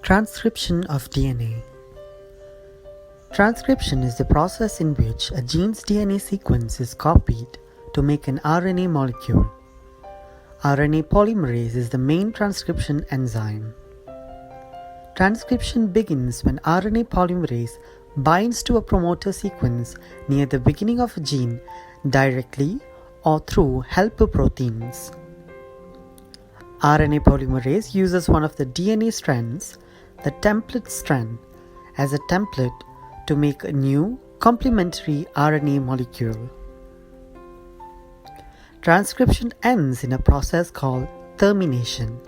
Transcription of DNA. Transcription is the process in which a gene's DNA sequence is copied to make an RNA molecule. RNA polymerase is the main transcription enzyme. Transcription begins when RNA polymerase binds to a promoter sequence near the beginning of a gene directly or through helper proteins. RNA polymerase uses one of the DNA strands, the template strand, as a template to make a new complementary RNA molecule. Transcription ends in a process called termination.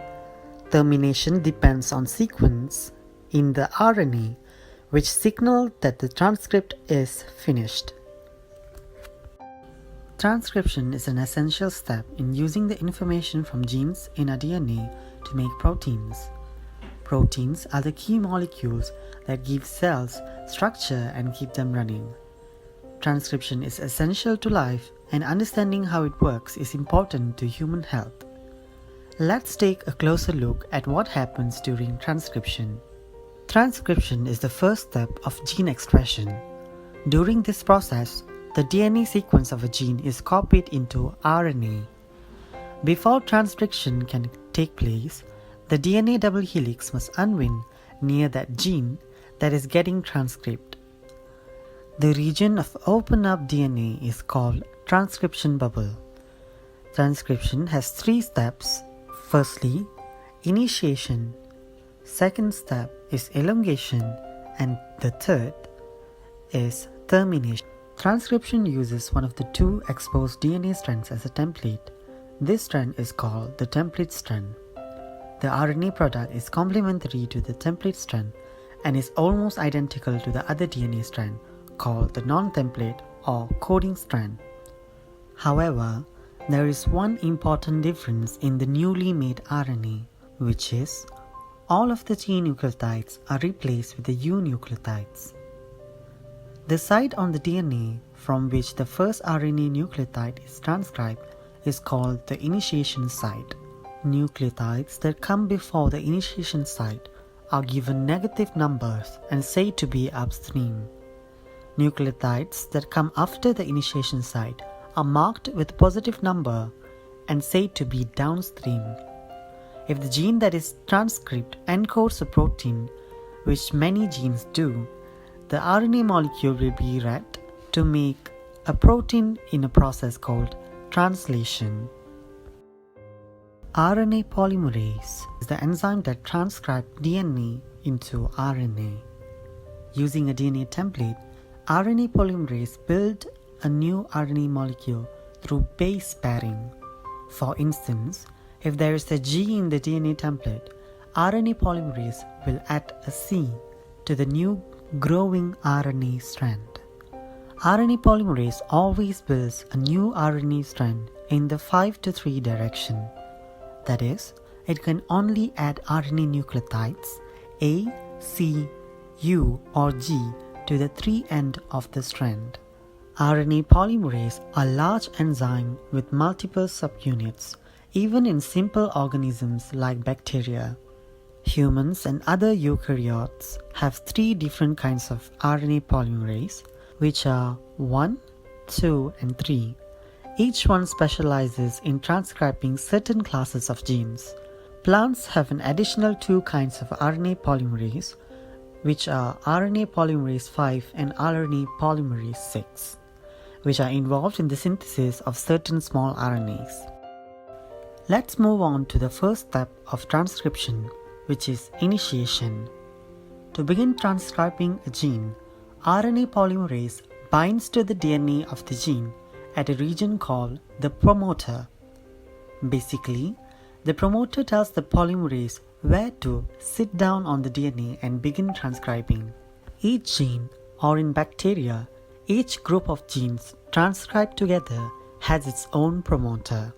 Termination depends on sequence in the RNA which signal that the transcript is finished. Transcription is an essential step in using the information from genes in a DNA to make proteins. Proteins are the key molecules that give cells structure and keep them running. Transcription is essential to life, and understanding how it works is important to human health. Let's take a closer look at what happens during transcription. Transcription is the first step of gene expression. During this process, the DNA sequence of a gene is copied into RNA. Before transcription can take place, the DNA double helix must unwind near that gene that is getting transcribed. The region of open up DNA is called transcription bubble. Transcription has 3 steps. Firstly, initiation. Second step is elongation, and the third is termination. Transcription uses one of the 2 exposed DNA strands as a template. This strand is called the template strand. The RNA product is complementary to the template strand and is almost identical to the other DNA strand called the non-template or coding strand. However, there is one important difference in the newly made RNA, which is all of the T nucleotides are replaced with the U nucleotides. The site on the DNA from which the first RNA nucleotide is transcribed is called the initiation site. Nucleotides that come before the initiation site are given negative numbers and said to be upstream. Nucleotides that come after the initiation site are marked with a positive number and said to be downstream. If the gene that is transcribed encodes a protein, which many genes do, the RNA molecule will be read to make a protein in a process called translation. RNA polymerase is the enzyme that transcribes DNA into RNA. Using a DNA template, RNA polymerase builds a new RNA molecule through base pairing. For instance, if there is a G in the DNA template, RNA polymerase will add a C to the new growing RNA strand. RNA polymerase always builds a new RNA strand in the 5-3 direction. That is, it can only add RNA nucleotides A, C, U or G to the 3 end of the strand. RNA polymerase are large enzyme with multiple subunits, even in simple organisms like bacteria. Humans and other eukaryotes have 3 different kinds of RNA polymerase, which are 1, 2, and 3. Each one specializes in transcribing certain classes of genes. Plants have an additional 2 kinds of RNA polymerase, which are RNA polymerase 5 and RNA polymerase 6, which are involved in the synthesis of certain small RNAs. Let's move on to the first step of transcription, which is initiation. To begin transcribing a gene, RNA polymerase binds to the DNA of the gene at a region called the promoter. Basically, the promoter tells the polymerase where to sit down on the DNA and begin transcribing. Each gene, or in bacteria, each group of genes transcribed together has its own promoter.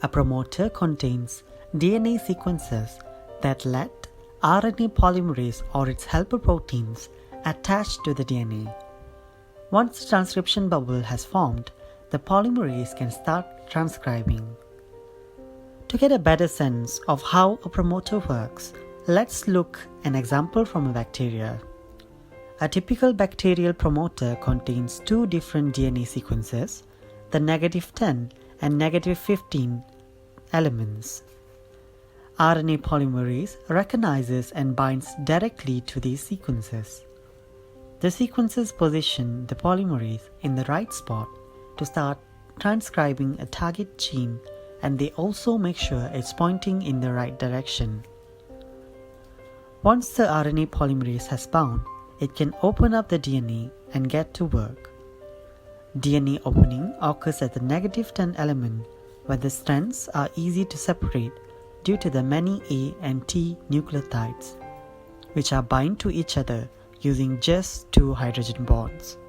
A promoter contains DNA sequences that let RNA polymerase or its helper proteins attach to the DNA. Once the transcription bubble has formed, the polymerase can start transcribing. To get a better sense of how a promoter works, Let's look at an example from a bacteria. A typical bacterial promoter contains two different DNA sequences, the -10 and -15 elements. RNA polymerase recognizes and binds directly to these sequences. The sequences position the polymerase in the right spot to start transcribing a target gene, and they also make sure it's pointing in the right direction. Once the RNA polymerase has bound, it can open up the DNA and get to work. DNA opening occurs at the -10 element, where the strands are easy to separate due to the many A and T nucleotides, which are bind to each other using just 2 hydrogen bonds.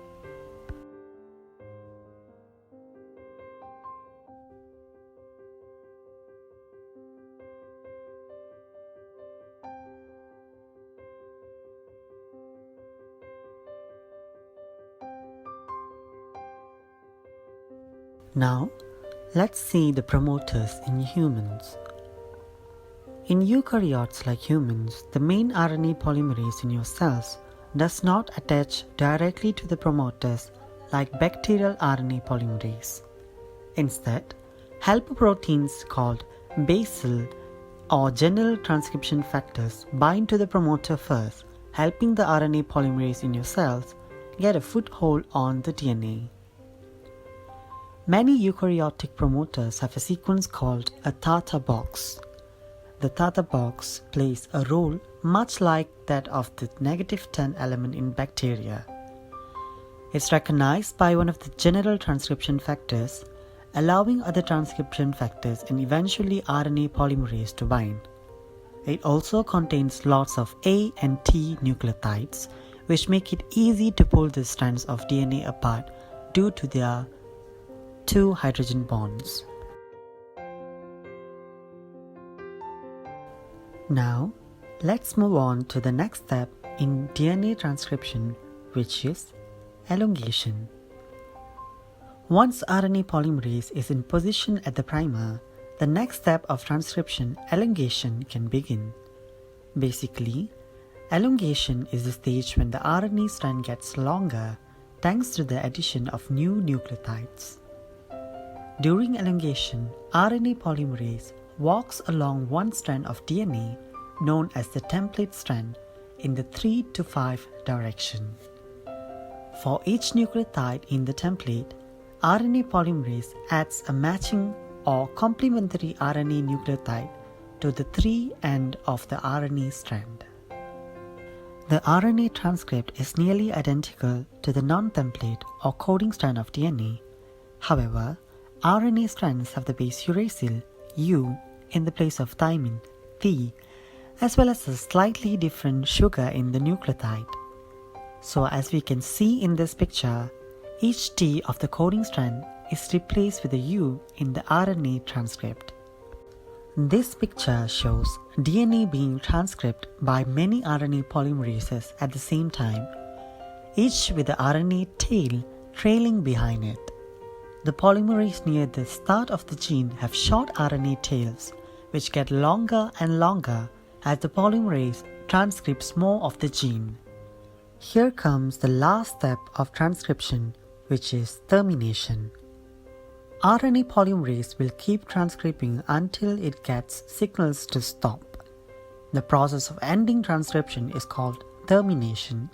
Now, let's see the promoters in humans. In eukaryotes like humans, the main RNA polymerase in your cells does not attach directly to the promoters like bacterial RNA polymerase. Instead, helper proteins called basal or general transcription factors bind to the promoter first, helping the RNA polymerase in your cells get a foothold on the DNA. Many eukaryotic promoters have a sequence called a Tata box. The Tata box plays a role much like that of the -10 element in bacteria. It's recognized by one of the general transcription factors, allowing other transcription factors and eventually RNA polymerase to bind. It also contains lots of A and T nucleotides, which make it easy to pull the strands of DNA apart due to their 2 hydrogen bonds. Now, let's move on to the next step in DNA transcription, which is elongation. Once RNA polymerase is in position at the primer, the next step of transcription, elongation, can begin. Basically, elongation is the stage when the RNA strand gets longer thanks to the addition of new nucleotides. During elongation, RNA polymerase walks along one strand of DNA known as the template strand in the 3 to 5 direction. For each nucleotide in the template, RNA polymerase adds a matching or complementary RNA nucleotide to the 3 end of the RNA strand. The RNA transcript is nearly identical to the non-template or coding strand of DNA. However, RNA strands have the base uracil, U, in the place of thymine, T, as well as a slightly different sugar in the nucleotide. So as we can see in this picture, each T of the coding strand is replaced with a U in the RNA transcript. This picture shows DNA being transcribed by many RNA polymerases at the same time, each with the RNA tail trailing behind it. The polymerase near the start of the gene have short RNA tails, which get longer and longer as the polymerase transcribes more of the gene. Here comes the last step of transcription, which is termination. RNA polymerase will keep transcribing until it gets signals to stop. The process of ending transcription is called termination,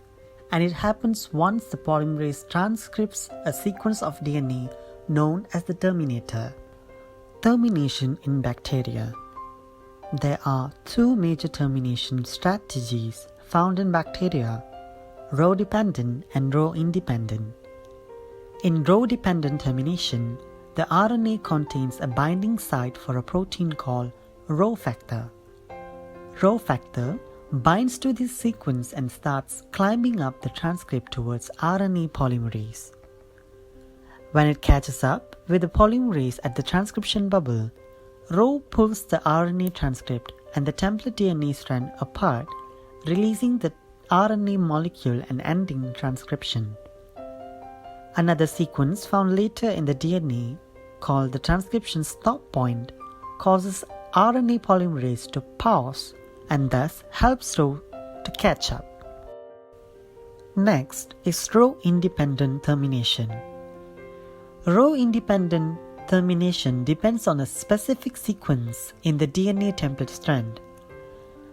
and it happens once the polymerase transcribes a sequence of DNA known as the terminator. Termination in bacteria. There are 2 major termination strategies found in bacteria: row-dependent and row-independent. In row-dependent termination, the RNA contains a binding site for a protein called row factor. Row factor binds to this sequence and starts climbing up the transcript towards RNA polymerase. When it catches up with the polymerase at the transcription bubble, row pulls the RNA transcript and the template DNA strand apart, releasing the RNA molecule and ending transcription. Another sequence found later in the DNA, called the transcription stop point, causes RNA polymerase to pause and thus helps row to catch up. Next is row-independent termination. Row-independent termination depends on a specific sequence in the DNA template strand.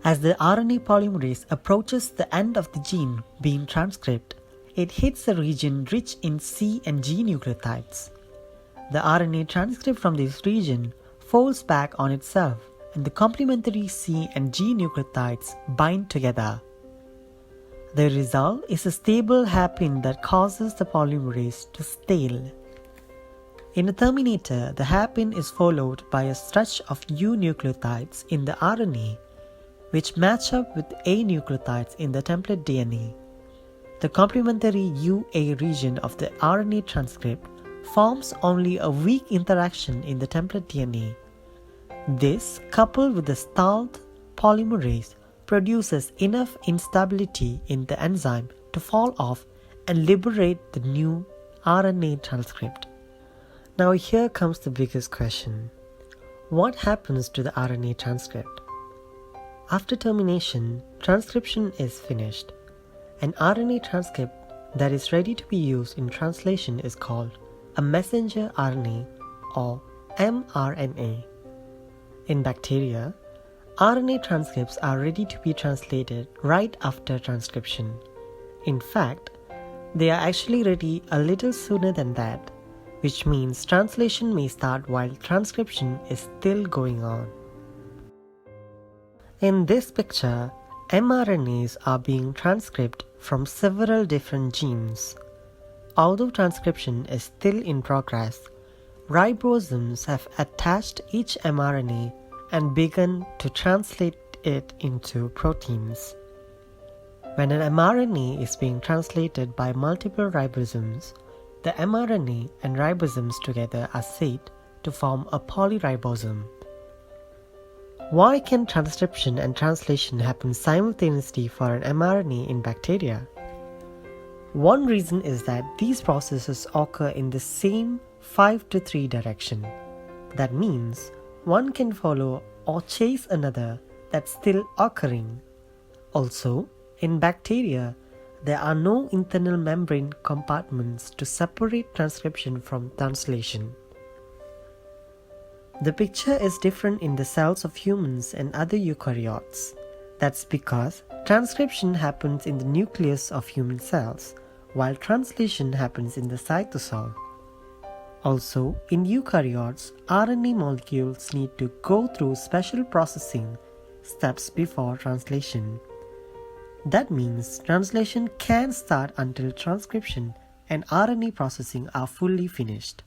As the RNA polymerase approaches the end of the gene being transcribed, it hits a region rich in C and G nucleotides. The RNA transcript from this region folds back on itself, and the complementary C and G nucleotides bind together. The result is a stable hairpin that causes the polymerase to stale. In a terminator, the hairpin is followed by a stretch of U nucleotides in the RNA, which match up with A nucleotides in the template DNA. The complementary UA region of the RNA transcript forms only a weak interaction in the template DNA. This, coupled with the stalled polymerase, produces enough instability in the enzyme to fall off and liberate the new RNA transcript. Now here comes the biggest question. What happens to the RNA transcript? After termination, transcription is finished. An RNA transcript that is ready to be used in translation is called a messenger RNA or mRNA. In bacteria, RNA transcripts are ready to be translated right after transcription. In fact, they are actually ready a little sooner than that, which means translation may start while transcription is still going on. In this picture, mRNAs are being transcribed from several different genes. Although transcription is still in progress, ribosomes have attached each mRNA and begun to translate it into proteins. When an mRNA is being translated by multiple ribosomes, the mRNA and ribosomes together are said to form a polyribosome. Why can transcription and translation happen simultaneously for an mRNA in bacteria? One reason is that these processes occur in the same 5-3 direction. That means one can follow or chase another that's still occurring. Also, in bacteria, there are no internal membrane compartments to separate transcription from translation. The picture is different in the cells of humans and other eukaryotes. That's because transcription happens in the nucleus of human cells, while translation happens in the cytosol. Also, in eukaryotes, RNA molecules need to go through special processing steps before translation. That means translation can start until transcription and RNA processing are fully finished.